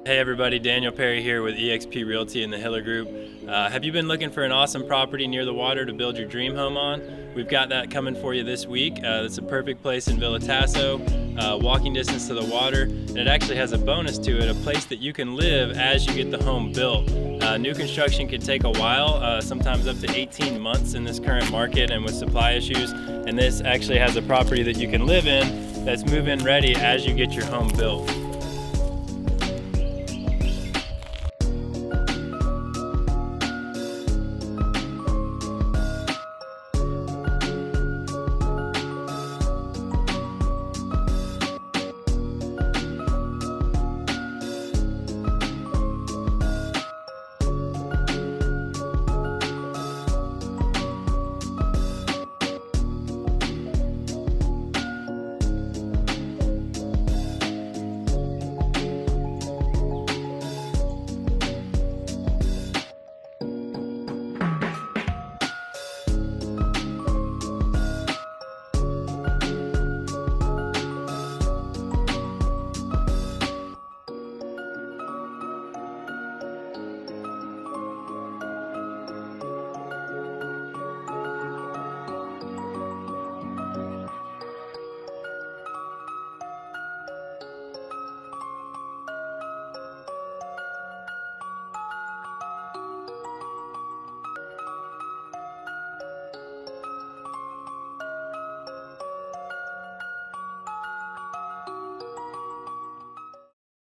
Hey everybody, Daniel Perry here with eXp Realty in the Hiller Group. Have you been looking for an awesome property near the water to build your dream home on? We've got that coming for you this week. It's a perfect place in Villa Tasso, walking distance to the water, and it actually has a bonus to it, a place that you can live as you get the home built. New construction can take a while, sometimes up to 18 months in this current market and with supply issues, and this actually has a property that you can live in that's move-in ready as you get your home built.